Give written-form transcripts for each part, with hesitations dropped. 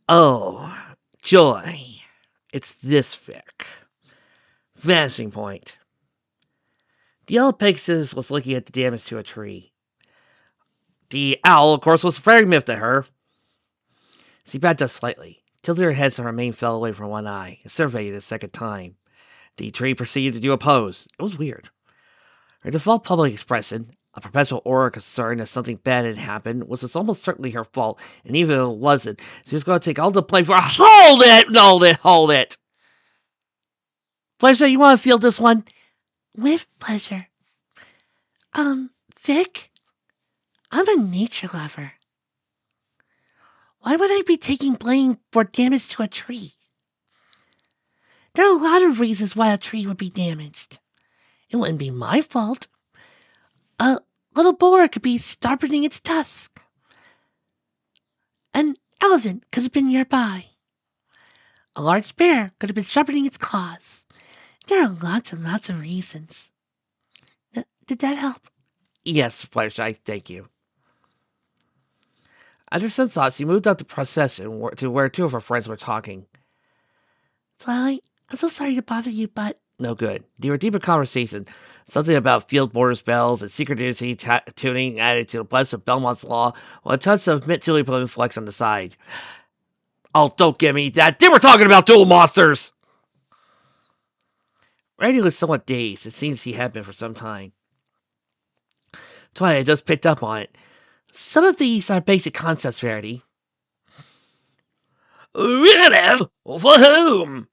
Oh, joy. It's this Vic. Vanishing point. The yellow Pegasus was looking at the damage to a tree. The owl, of course, was very miffed at her. She backed up slightly, tilted her head so her mane fell away from one eye, and surveyed it a second time. The tree proceeded to do a pose. It was weird. Her default public expression, a perpetual aura of concern that something bad had happened, was almost certainly her fault, and even if it wasn't, she was going to take all the blame for Hold it! Hold it! Pleasure, you want to feel this one? With pleasure. Vic, I'm a nature lover. Why would I be taking blame for damage to a tree? There are a lot of reasons why a tree would be damaged. It wouldn't be my fault. A little boar could be sharpening its tusk. An elephant could have been nearby. A large bear could have been sharpening its claws. There are lots and lots of reasons. Did that help? Yes, Fluttershy, thank you. After some thought, she moved up the procession to where two of her friends were talking. Twilight, I'm so sorry to bother you, but... No good. They were deep in conversation. Something about field borders bells and secret duty tuning added to the bless of Belmont's Law, while a touch of mint-chili balloon flex on the side. Oh, don't give me that. They were talking about dual monsters! Randy was somewhat dazed. It seemed he had been for some time. Twilight just picked up on it. Some of these are basic concepts, Rarity. Really? For whom?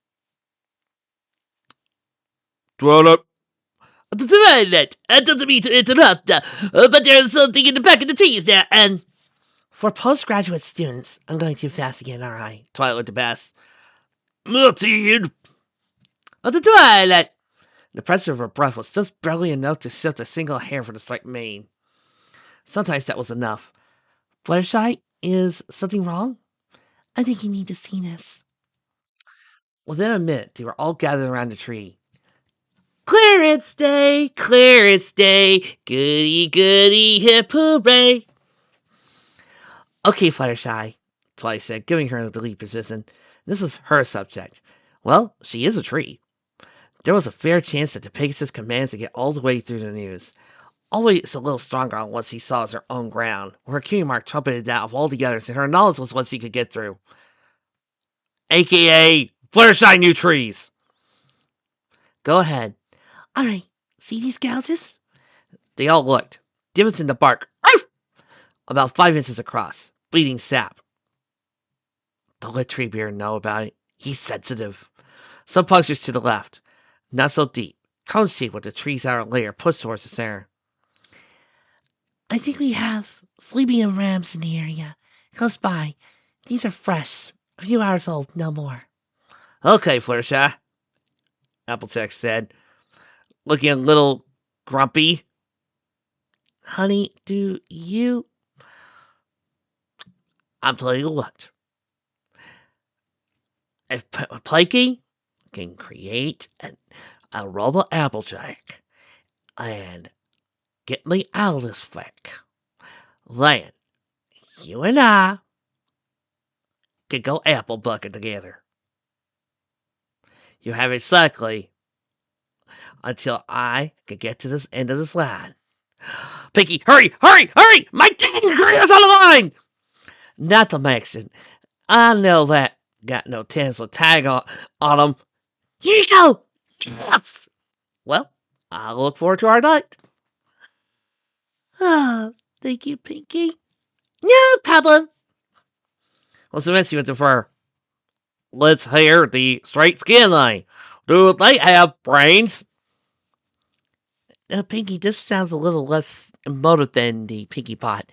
Twilight. Twilight, I don't mean to interrupt, but there's something in the back of the trees there, and... For postgraduate students, I'm going too fast again, alright. Twilight with the best. Matilde! The Twilight! The pressure of her breath was just barely enough to shift a single hair from the straight mane. Sometimes that was enough. Fluttershy, is something wrong? I think you need to see this. Within a minute, they were all gathered around the tree. Clearance day, goody goody hip hooray. Okay, Fluttershy, Twilight said, giving her the lead position. This was her subject. Well, she is a tree. There was a fair chance that the Pegasus commands to get all the way through the news. Always a little stronger on what she saw as her own ground, where her cutie mark trumpeted out of all the others, and her knowledge was what she could get through. AKA Fluttershy New Trees. Go ahead. Alright, see these gouges? They all looked. Divots in the bark. Arf! About 5 inches across. Bleeding sap. Don't let Treebeard know about it. He's sensitive. Some punctures to the left. Not so deep. Cone-shaped with the tree's outer layer pushed towards the center. I think we have fleabane rams in the area. Close by. These are fresh. A few hours old, no more. Okay, Fluttershy, Applejack said, looking a little grumpy. Honey, do you... I'm telling you what. If Planky can create a robot Applejack and get me out of this fic, then you and I can go apple bucket together. You have exactly until I can get to this end of this line. Pinky, hurry! My career's on the line! Not to mention, I know that got no tinsel tag on them. Here you go! Yes! Well, I look forward to our night. Oh, thank you, Pinky. No problem. What's the mess you prefer? Let's hear the straight skin line. Do they have brains? Pinky, this sounds a little less emotive than the Pinky Pot.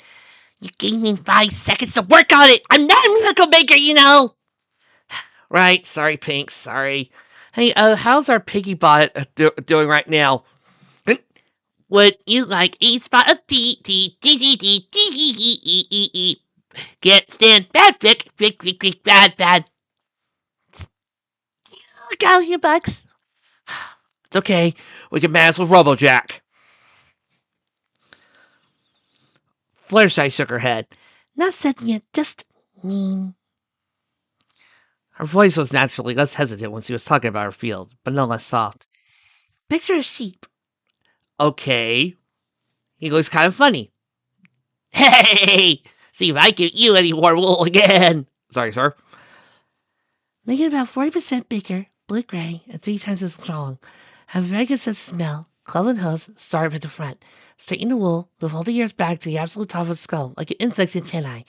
You gave me 5 seconds to work on it. I'm not a miracle maker, you know. Right, sorry, Pink, sorry. Hey, how's our Pinky Bot doing right now? Would you like a spot of tea? Can't stand bad flick, bad. Look out, you bugs. It's okay. We can manage with Robojack. Fluttershy shook her head. Not sensing it, just mean. Her voice was naturally less hesitant when she was talking about her field, but no less soft. Picture a sheep. Okay. He looks kind of funny. Hey! See if I give you any more wool again. Sorry, sir. Make it about 40% bigger, blue-gray, and 3 times as strong. Have a very good sense of smell. Cloven hooves, start at the front. Straighten the wool, move all the ears back to the absolute top of the skull, like an insect's antennae.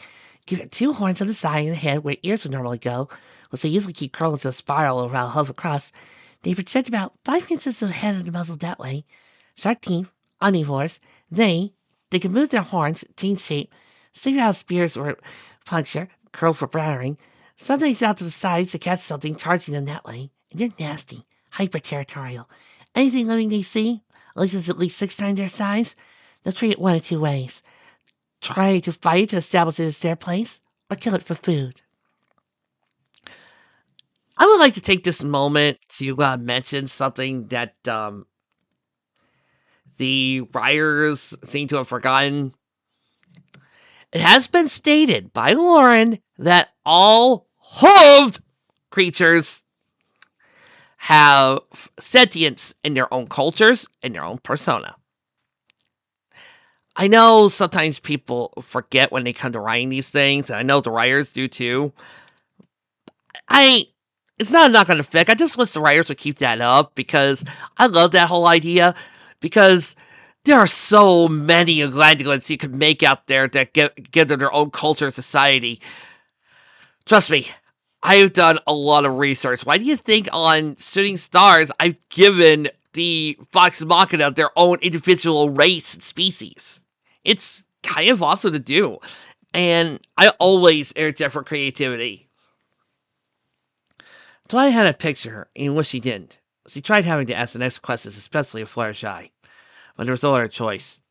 Give it 2 horns on the side and the head where ears would normally go, which they usually keep curled into a spiral around hoof across. They project about 5 inches of the head of the muzzle that way. Sharp teeth, omnivores, they can move their horns, change shape, stick out spears or puncture, curl for battering, sometimes out to the sides to catch something, charging them that way. And they're nasty, hyper-territorial. Anything living they see, unless it's at least 6 times their size, they'll treat it one of 2 ways. Try to fight it to establish it as their place, or kill it for food. I would like to take this moment to mention something that the writers seem to have forgotten. It has been stated by Lauren that all hooved creatures have sentience in their own cultures and their own persona. I know sometimes people forget when they come to writing these things, and I know the writers do too. It's not a knock on the fic. I just wish the writers would keep that up because I love that whole idea. Because there are so many Atlanteans you can make out there that give them their own culture and society. Trust me, I've done a lot of research. Why do you think on Shooting Stars I've given the Vox Machina their own individual race and species? It's kind of awesome to do. And I always interject for creativity. So I had a picture in which she didn't. She tried having to ask the next questions, especially if Fluttershy. But there was no other choice.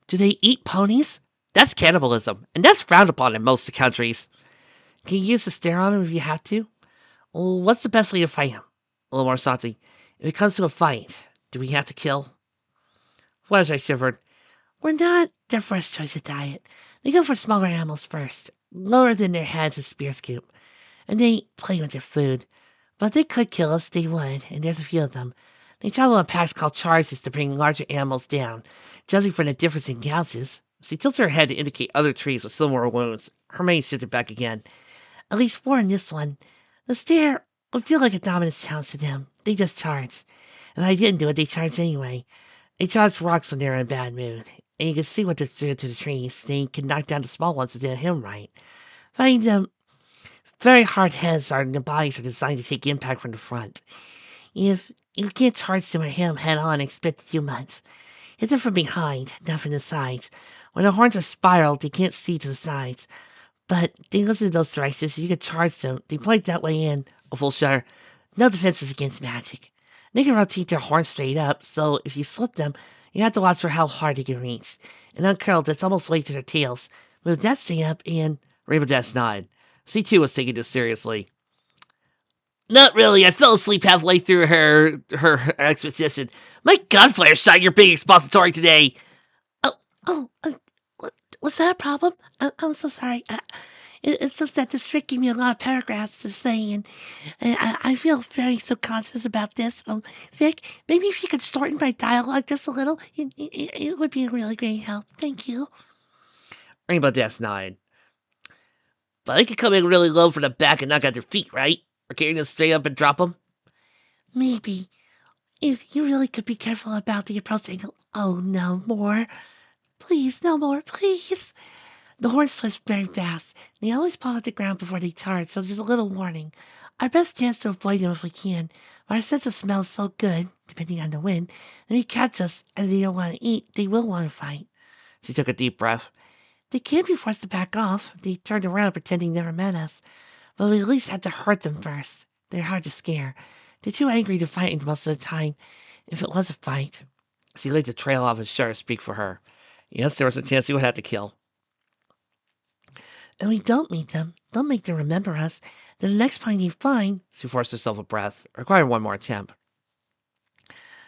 Do they eat ponies? That's cannibalism, and that's frowned upon in most countries. Can you use the stare on them if you have to? Well, what's the best way to fight him? A little more salty. If it comes to a fight, do we have to kill? Fluttershy shivered. We're not their first choice of diet. They go for smaller animals first, lower than their heads and spear scoop, and they play with their food. But if they could kill us, they would, and there's a few of them. They travel in packs called charges to bring larger animals down, judging from the difference in gouges. She tilted her head to indicate other trees with similar wounds. Her mane shifted back again. At least 4 in this one. The stare would feel like a dominance challenge to them. They just charge. If I didn't do it, they charge anyway. They charge rocks when they're in a bad mood. And you can see what they're doing to the trees. They can knock down the small ones if they hit him right. Find them very hard heads and their bodies are designed to take impact from the front. If you can't charge them or hit him head on, expect too much. Hit them from behind, not from the sides. When their horns are spiraled, they can't see to the sides. But they listen to those directions. If you can charge them, they point that way in. A full shudder. No defenses against magic. They can rotate their horns straight up, so if you slip them, you have to watch for how hard they can reach. And uncurled, that's almost way to their tails. Move that straight up and... Rainbow Dash nodded. She too was taking this seriously. Not really. I fell asleep halfway through her exposition. My God, Fluttershy, you're being expository today. Was that a problem? I'm so sorry. It's just that this trick gave me a lot of paragraphs to say, and I feel very subconscious about this. Vic, maybe if you could shorten my dialogue just a little, it would be a really great help. Thank you. Rainbow Dash nodded. But I could come in really low from the back and knock out their feet, right? Or carry them straight up and drop them? Maybe. If you really could be careful about the approach angle. Oh, no more. Please, no more, please. The horns twist very fast. They always paw at the ground before they charge, so there's a little warning. Our best chance to avoid them if we can. But our sense of smell is so good, depending on the wind, that if they catch us and they don't want to eat, they will want to fight. She took a deep breath. They can't be forced to back off. They turned around pretending they never met us. But we at least had to hurt them first. They're hard to scare. They're too angry to fight most of the time. If it was a fight. She laid the trail off his shirt to speak for her. Yes, there was a chance he would have to kill. And we don't meet them. Don't make them remember us. Then the next point you find... She forced herself a breath, requiring one more attempt.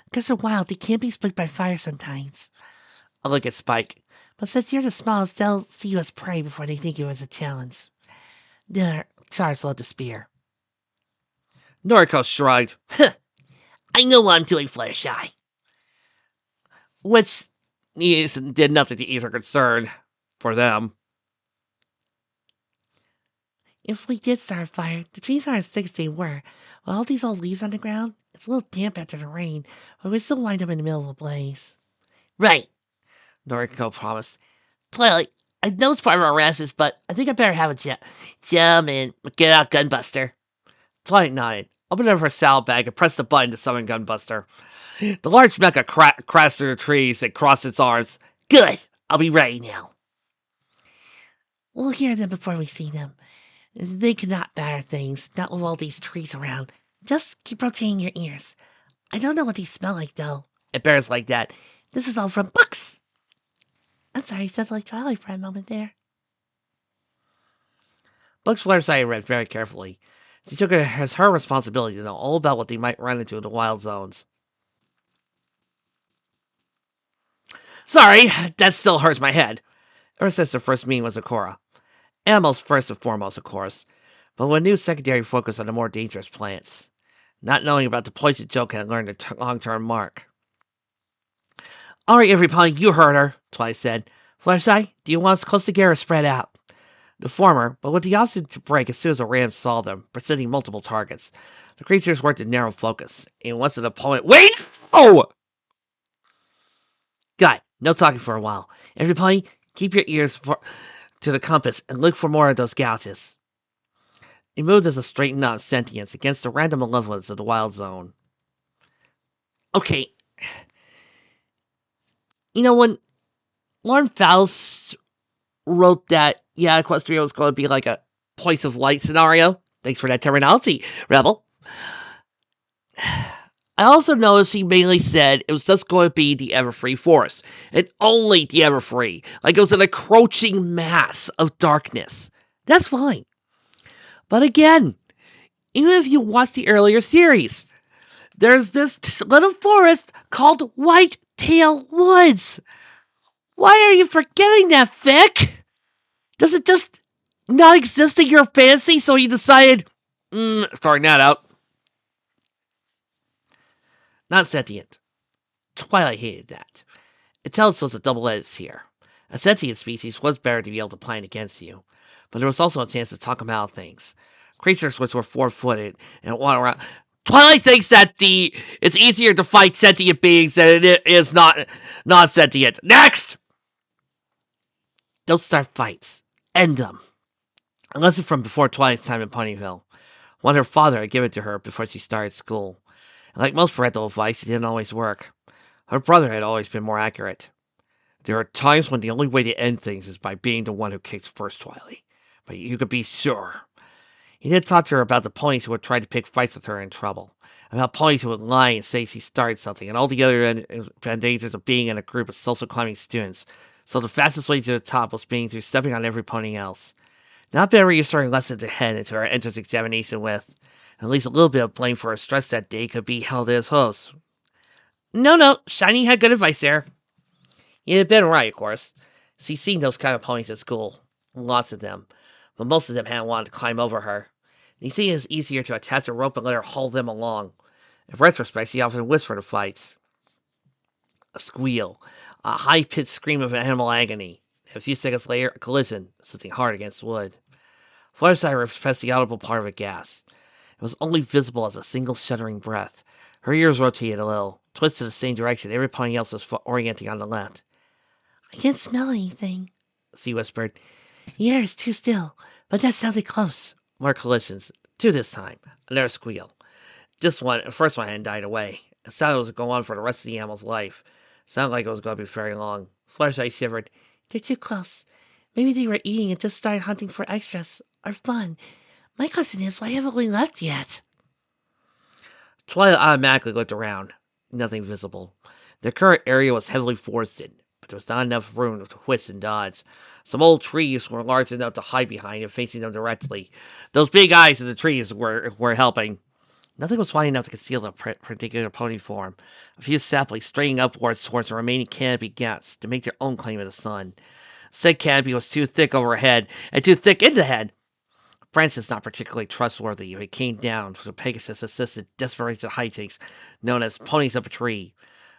Because they're wild, they can't be spooked by fire sometimes. I look at Spike. But since you're the smallest, they'll see you as prey before they think you as a challenge. Their charge love the spear. Noriko shrugged. I know what I'm doing, Fluttershy. Which did nothing to ease her concern for them. If we did start a fire, the trees aren't as thick as they were. With all these old leaves on the ground, it's a little damp after the rain, but we still wind up in the middle of a blaze. Right, Noriko promised. Twilight, I know it's part of our rashes, but I think I better have a jam and get out Gunbuster. Twilight nodded, opened up her salad bag, and pressed the button to summon Gunbuster. The large mecha crashed through the trees and crossed its arms. Good! I'll be ready now. We'll hear them before we see them. They cannot batter things, not with all these trees around. Just keep rotating your ears. I don't know what these smell like, though. It bears like that. This is all from books. I'm sorry, it sounds like Twilight for a moment there. Books Fluttershy read very carefully. She took it as her responsibility to know all about what they might run into in the wild zones. Sorry, that still hurts my head. Ever since their first meeting with Sakura. Animals first and foremost, of course, but with a new secondary focus on the more dangerous plants. Not knowing about the poison joke had learned a long-term mark. Alright, everybody, you heard her, Twilight said. Fluttershy, do you want us close together or spread out? The former, but with the option to break as soon as the rams saw them, presenting multiple targets. The creatures worked in narrow focus, and once an opponent— Wait! Oh! Guy, no talking for a while. Everybody, keep your ears to the compass and look for more of those gouges. He moved as a straightened out sentience against the random malevolence of the wild zone. Okay. You know, when Lauren Faust wrote that, yeah, Equestria was going to be like a place of light scenario. Thanks for that terminology, Rebel. I also noticed he mainly said it was just going to be the Everfree Forest. And only the Everfree. Like it was an encroaching mass of darkness. That's fine. But again, even if you watch the earlier series, there's this little forest called Whitetail Woods. Why are you forgetting that, Vic? Does it just not exist in your fantasy, so you decided, throwing that out? Not sentient. Twilight hated that. Intelligence was a double-edged sphere. A sentient species was better to be able to plan against you, but there was also a chance to talk them out of things. Creatures which were four-footed and walk around. Twilight thinks that it's easier to fight sentient beings than it is not sentient. Next! Don't start fights. End them. A lesson from before Twilight's time in Ponyville. One her father had given to her before she started school. And like most parental advice, it didn't always work. Her brother had always been more accurate. There are times when the only way to end things is by being the one who kicks first, Twilight. But you could be sure. He did talk to her about the ponies who would try to pick fights with her in trouble. About ponies who would lie and say she started something, and all the other dangers of being in a group of social climbing students. So the fastest way to the top was being through stepping on every pony else. Not been a reassuring lesson to head into her entrance examination with. At least a little bit of blame for her stress that day could be held as host. No, Shiny had good advice there. He had been right, of course. She'd seen those kind of ponies at school. Lots of them. But most of them hadn't wanted to climb over her. And he seen it was easier to attach a rope and let her haul them along. In retrospect, she often wished for the fights. A squeal. A high-pitched scream of animal agony. A few seconds later, a collision, something hard against wood. Fluttershy repressed the audible part of a gasp. It was only visible as a single shuddering breath. Her ears rotated a little, twisted the same direction every pony else was orienting on the left. I can't smell anything, she whispered. The air is too still, but that sounded close. More collisions. Two this time. Another squeal. The first one hadn't died away. It sounded like it was going on for the rest of the animal's life. It sounded like it was going to be very long. Fluttershy shivered. They're too close. Maybe they were eating and just started hunting for extras, or fun. My question is, why haven't we left yet? Twilight automatically looked around. Nothing visible. The current area was heavily forested, but there was not enough room to twist and dodge. Some old trees were large enough to hide behind and facing them directly. Those big eyes in the trees were helping. Nothing was wide enough to conceal the particular pony form. A few saplings straining upwards towards the remaining canopy gaps to make their own claim to the sun. Said canopy was too thick overhead and too thick in the head. Francis not particularly trustworthy. He came down so Pegasus assisted desperate hijinks known as ponies up a tree.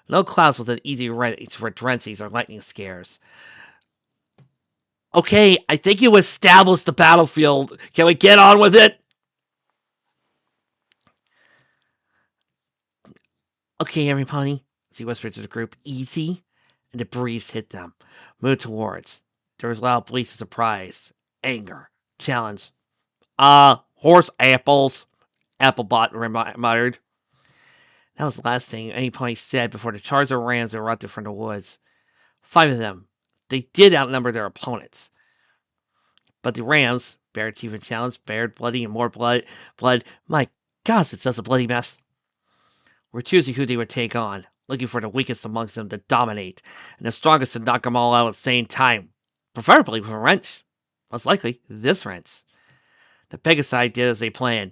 No clouds with an easy remedy for drencies or lightning scares. Okay, I think you established the battlefield. Can we get on with it? Okay, everybody, as he whispered to the group, easy, and the breeze hit them. Moved towards. There was loud bleats of surprise, anger, challenge. Horse apples, Applebot muttered. That was the last thing any pony said before the charge of rams erupted from the woods. 5 of them. They did outnumber their opponents. But the rams, bared teeth and challenge, bared bloody and more blood. My gosh, it's just a bloody mess. Were choosing who they would take on, looking for the weakest amongst them to dominate, and the strongest to knock them all out at the same time. Preferably with a wrench. Most likely, this wrench. The Pegasi did as they planned.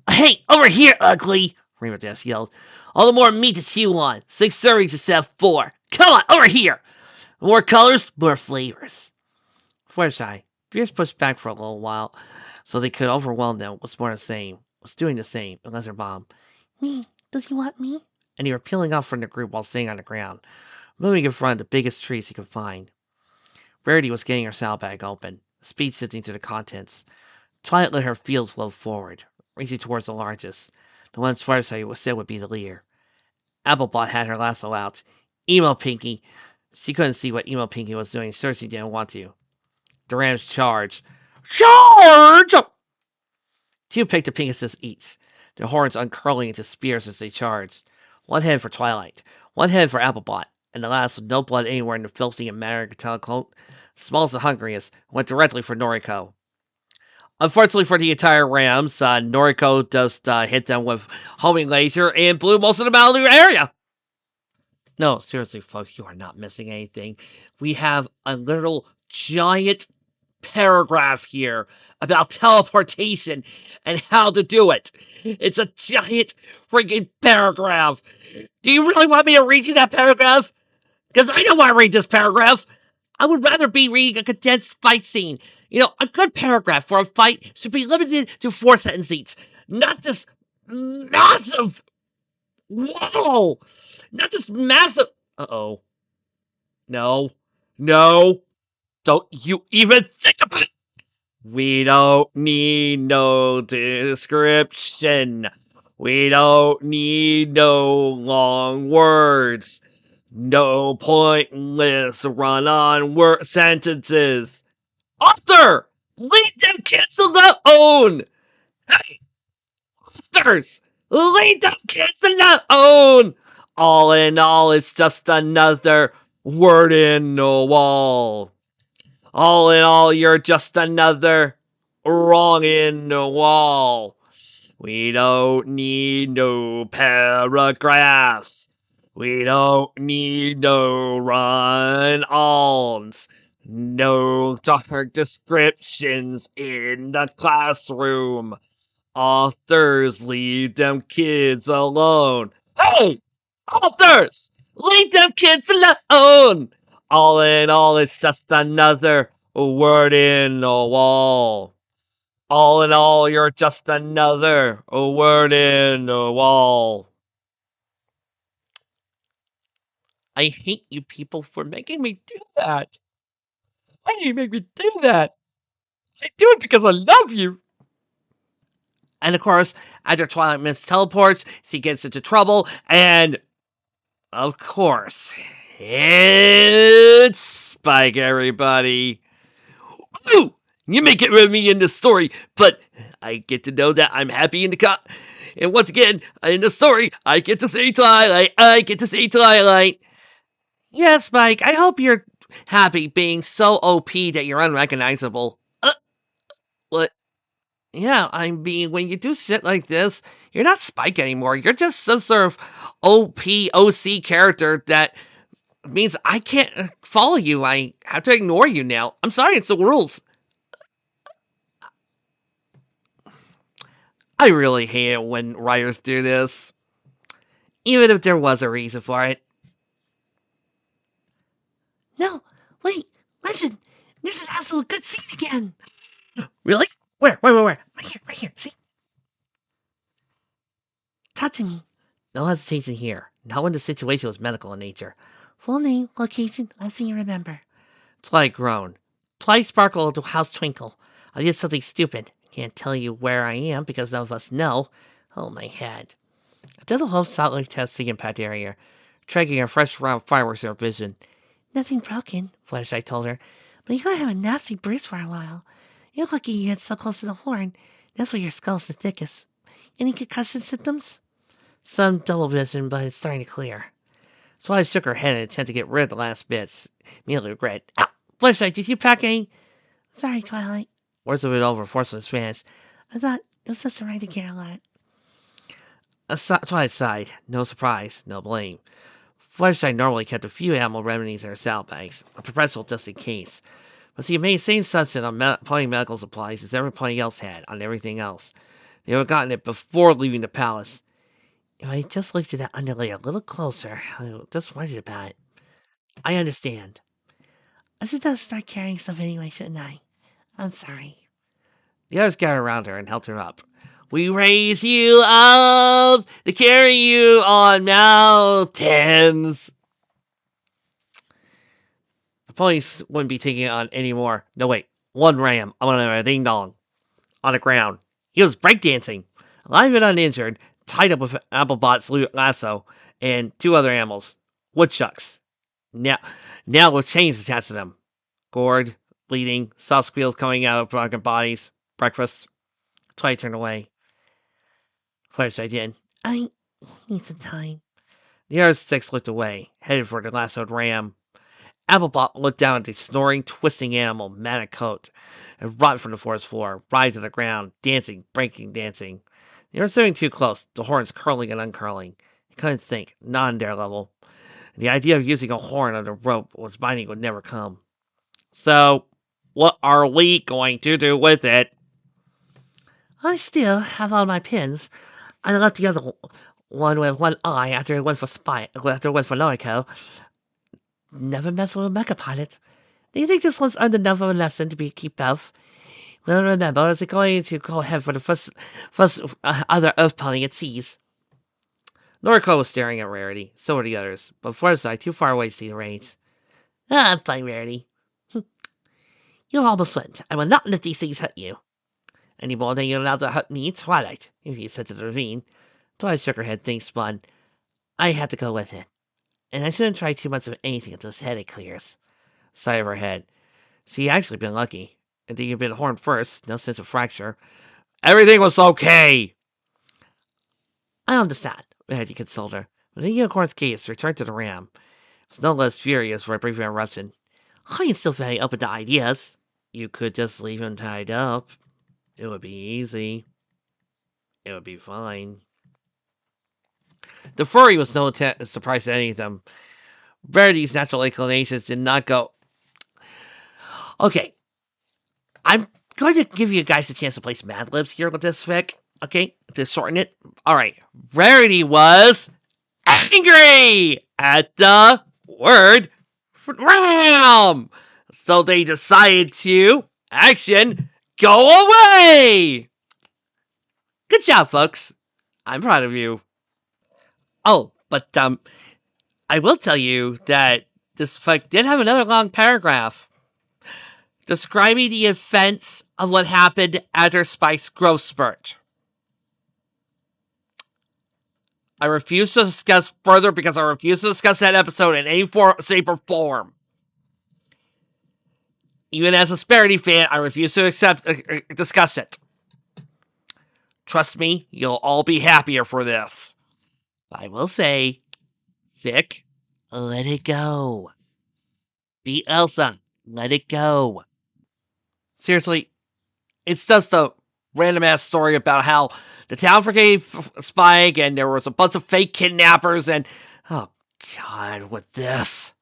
Hey, over here, ugly! Rainbow yelled. All the more meat to chew on. 6 servings instead of 4. Come on, over here! More colors, more flavors. Fluttershy, Fierce pushed back for a little while so they could overwhelm them. Was more the same. Was doing the same, unless her bomb. Me? Does he want me? And they were peeling off from the group while staying on the ground, moving in front of the biggest trees he could find. Rarity was getting her saddlebag open, speed sifting to the contents. Twilight let her field flow forward, racing towards the largest, the one Fluttershy said would be the leader. Applebot had her lasso out. Emo Pinky. She couldn't see what Emo Pinky was doing, so she didn't want to. The rams charged. Charge! 2 picked a Pegasus each, their horns uncurling into spears as they charged. 1 head for Twilight, 1 head for Applebot, and the last with no blood anywhere in the filthy and matted coat, smallest and hungriest, went directly for Noriko. Unfortunately for the entire Rams, Noriko just hit them with homing laser and blew most of them out of the area. No, seriously, folks, you are not missing anything. We have a little giant paragraph here about teleportation and how to do it. It's a giant freaking paragraph. Do you really want me to read you that paragraph? Because I don't want to read this paragraph. I would rather be reading a condensed fight scene. You know, a good paragraph for a fight should be limited to 4 sentences, not this massive wall. Not this massive. Uh-oh. No. No. Don't you even think about it. We don't need no description. We don't need no long words. No pointless run-on word sentences. Author! Leave them kids alone! Hey! Authors! Leave them kids alone! All in all, it's just another word in the wall. All in all, you're just another wrong in the wall. We don't need no paragraphs. We don't need no run-ons. No dark descriptions in the classroom. Authors, leave them kids alone. Hey! Authors! Leave them kids alone! All in all, it's just another word in the wall. All in all, you're just another word in the wall. I hate you people for making me do that. Why do you make me do that? I do it because I love you. And of course, after Twilight Mist teleports, she gets into trouble, and of course, it's Spike, everybody. Ooh, you may get rid of me in this story, but I get to know that I'm happy in the and once again, in the story, I get to see Twilight. I get to see Twilight. Yeah, Spike, I hope you're happy being so OP that you're unrecognizable. What? Yeah, I mean, when you do shit like this, you're not Spike anymore. You're just some sort of OC character that means I can't follow you. I have to ignore you now. I'm sorry, it's the rules. I really hate it when writers do this. Even if there was a reason for it. No, wait, Legend, there's an absolute good scene again. Really? Where? stays in here, not when the situation was medical in nature. Full name, location, last thing you remember. Twilight groaned. Twilight sparkled to house twinkle. I did something stupid. Can't tell you where I am because none of us know. Oh, my head. I did a whole satellite test to impact area, tracking a fresh round of fireworks in her vision. Nothing broken, Fluttershy told her. but you're gonna have a nasty bruise for a while. You're lucky you hit so close to the horn. That's where your skull's the thickest. Any concussion symptoms? Some double vision, but it's starting to clear. So I shook her head in an attempt to get rid of the last bits. Immediately regret. Ah, Fluttershy, did you pack any? Sorry, Twilight. Words of it over, forcefully Spanish. I thought it was such a right to care a lot. Twilight sighed. No surprise, no blame. Fluttershy normally kept a few animal remedies in her saddlebags, a perpetual just in case. But she made the same assumption on plenty medical supplies as everybody else had on everything else. They had gotten it before leaving the palace. If I just looked at that underlay a little closer, I just wondered about it. I understand. I should just start carrying stuff anyway, shouldn't I? I'm sorry. The others gathered around her and held her up. We raise you up to carry you on mountains. The ponies wouldn't be taking it on anymore. No, wait. One ram on a ding dong on the ground. He was breakdancing, alive and uninjured, tied up with Applebot's lasso and two other animals, woodchucks. Now with chains attached to them. Gored, bleeding, soft squeals coming out of broken bodies. Breakfast. Twilight turned away. Fluttershy did. I need some time. The other six looked away, headed for the lassoed ram. Applebot looked down at the snoring, twisting animal, matted coat, and rotted from the forest floor, rise to the ground, dancing, breaking, dancing. They were sitting too close, the horns curling and uncurling. He couldn't think, not on their level. The idea of using a horn on a rope was binding would never come. So, what are we going to do with it? I still have all my pins. I left the other one with one eye after it went for Lorico. Never mess with a mecha pilot. Do you think this one's earned enough of a lesson to be keep off? Well, remember, is it going to go ahead for the first other Earth pony it sees? Noriko was staring at Rarity, so were the others, but Fluttershy too far away to see the reins. I'm fine, Rarity. You almost went. I will not let these things hurt you. Any more than you're allowed to hurt me, Twilight, if you said to the ravine. Twilight shook her head, things spun. I had to go with it. And I shouldn't try too much of anything until this headache clears. Sigh of her head. She actually been lucky. Indeed, you've been horned first, no sense of fracture. Everything was okay! I understand, Rarity consoled her. But the unicorn's gaze returned to the ram. It was no less furious for a brief interruption. I am still very open to ideas. You could just leave him tied up. It would be easy. It would be fine. The furry was no surprise to any of them. Rarity's natural inclinations did not go. Okay. I'm going to give you guys a chance to place Mad Libs here with this fic. Okay? To shorten it. Alright. Rarity was angry at the word ram. So they decided to action go away. Good job, folks. I'm proud of you. Oh, but I will tell you that this fic did have another long paragraph describing the events of what happened after Spike's growth spurt. I refuse to discuss further because I refuse to discuss that episode in any shape or form. Even as a Sparity fan, I refuse to discuss it. Trust me, you'll all be happier for this. I will say, Vic, let it go. Be Elsa, let it go. Seriously, it's just a random ass story about how the town forgave Spike and there was a bunch of fake kidnappers and oh god, with this.